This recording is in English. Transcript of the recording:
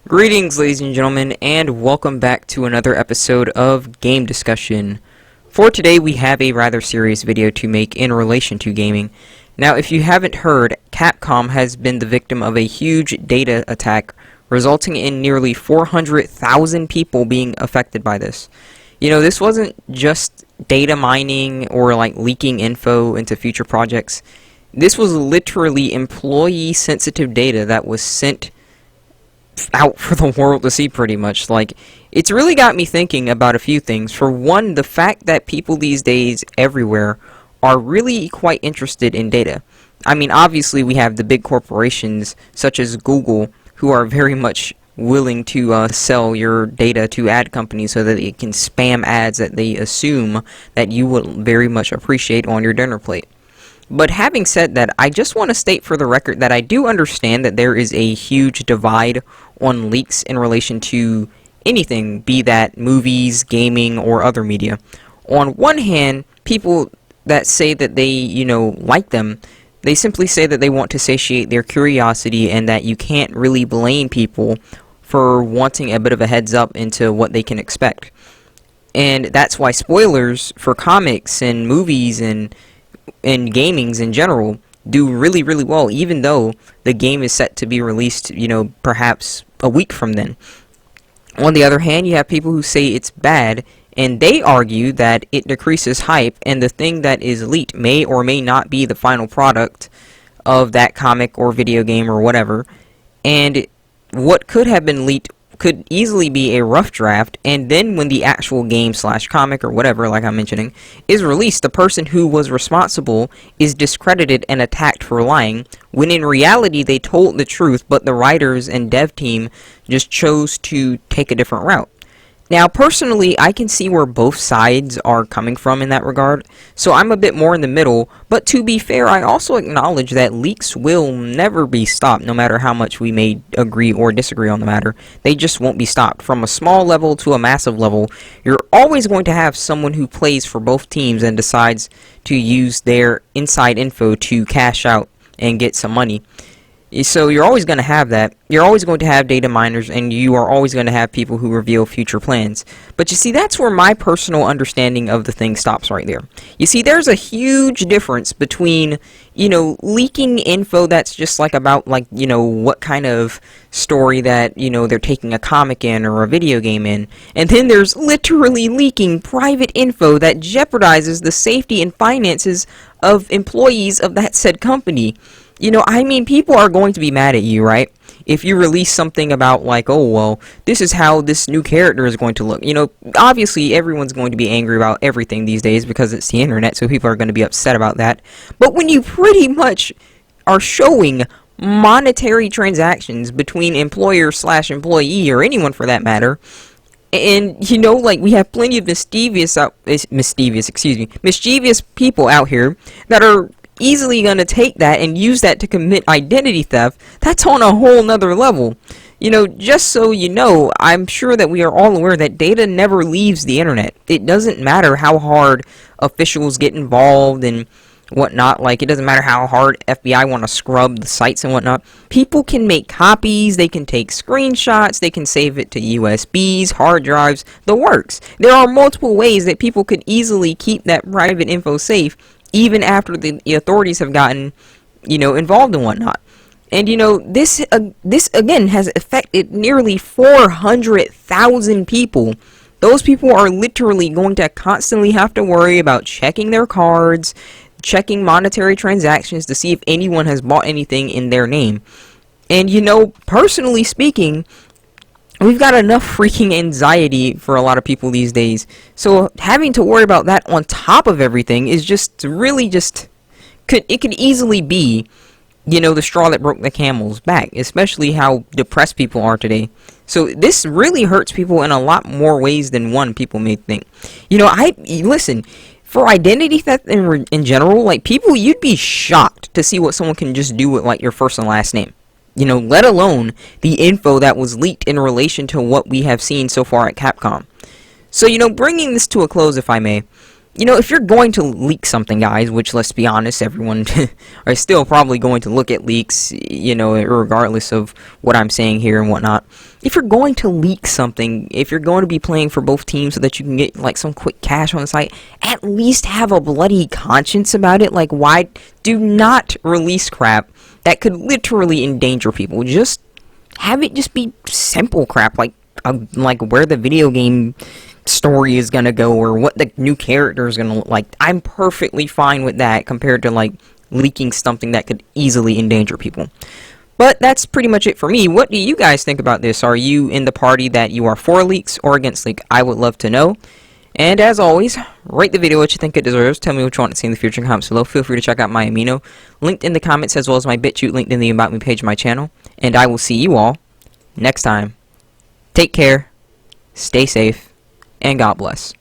Greetings, ladies and gentlemen, and welcome back to another episode of Game Discussion. For today, we have a rather serious video to make in relation to gaming. Now, if you haven't heard, Capcom has been the victim of a huge data attack, resulting in nearly 400,000 people being affected by this. You know, this wasn't just data mining or like leaking info into future projects. This was literally employee-sensitive data that was sent out for the world to see, pretty much. Like, it's really got me thinking about a few things. For one, the fact that people these days everywhere are really quite interested in data. I mean, obviously we have the big corporations such as Google who are very much willing to sell your data to ad companies so that it can spam ads that they assume that you will very much appreciate on your dinner plate. But having said that, I just want to state for the record that I do understand that there is a huge divide on leaks in relation to anything, be that movies, gaming, or other media. On one hand, people that say that they, like them, they simply say that they want to satiate their curiosity and that you can't really blame people for wanting a bit of a heads up into what they can expect. And that's why spoilers for comics and movies and gamings in general do really well, even though the game is set to be released, perhaps a week from then. On the other hand, you have people who say it's bad, and they argue that it decreases hype, and the thing that is leaked may or may not be the final product of that comic or video game or whatever, and what could have been leaked could easily be a rough draft, and then when the actual game / comic or whatever, like I'm mentioning, is released, the person who was responsible is discredited and attacked for lying, when in reality they told the truth, but the writers and dev team just chose to take a different route. Now, personally, I can see where both sides are coming from in that regard, so I'm a bit more in the middle, but to be fair, I also acknowledge that leaks will never be stopped, no matter how much we may agree or disagree on the matter. They just won't be stopped. From a small level to a massive level, you're always going to have someone who plays for both teams and decides to use their inside info to cash out and get some money. So you're always going to have that. You're always going to have data miners, and you are always going to have people who reveal future plans. But you see, that's where my personal understanding of the thing stops right there. You see, there's a huge difference between, leaking info that's just like about, what kind of story that, they're taking a comic in or a video game in. And then there's literally leaking private info that jeopardizes the safety and finances of employees of that said company. People are going to be mad at you, right? If you release something about, this is how this new character is going to look. Obviously, everyone's going to be angry about everything these days because it's the internet, so people are going to be upset about that. But when you pretty much are showing monetary transactions between employer / employee, or anyone for that matter, and, we have plenty of mischievous people out here that are easily gonna take that and use that to commit identity theft. That's on a whole nother level. Just so you know, I'm sure that we are all aware that data never leaves the internet. It doesn't matter how hard officials get involved and whatnot. It doesn't matter how hard FBI want to scrub the sites and whatnot. People can make copies, they can take screenshots, they can save it to USBs, hard drives, the works. There are multiple ways that people could easily keep that private info safe, even after the authorities have gotten, involved and whatnot. And, this again has affected nearly 400,000 people. Those people are literally going to constantly have to worry about checking their cards, checking monetary transactions to see if anyone has bought anything in their name. And, personally speaking, we've got enough freaking anxiety for a lot of people these days. So having to worry about that on top of everything is could easily be, the straw that broke the camel's back, especially how depressed people are today. So this really hurts people in a lot more ways than one people may think. Listen, for identity theft in general, people, you'd be shocked to see what someone can just do with, your first and last name. Let alone the info that was leaked in relation to what we have seen so far at Capcom. So, bringing this to a close, if I may, you know, if you're going to leak something, guys, which, let's be honest, everyone are still probably going to look at leaks, you know, regardless of what I'm saying here and whatnot. If you're going to leak something, if you're going to be playing for both teams so that you can get, like, some quick cash on the site, at least have a bloody conscience about it. Like, why do not release crap that could literally endanger people? Just have it just be simple crap, like where the video game story is gonna go or what the new character is gonna look like. I'm perfectly fine with that compared to, like, leaking something that could easily endanger people. But that's pretty much it for me. What do you guys think about this? Are you in the party that you are for leaks or against leak? I would love to know. And as always, rate the video what you think it deserves. Tell me what you want to see in the future in the comments below. Feel free to check out my amino linked in the comments, as well as my BitChute linked in the About Me page of my channel. And I will see you all next time. Take care, stay safe, and God bless.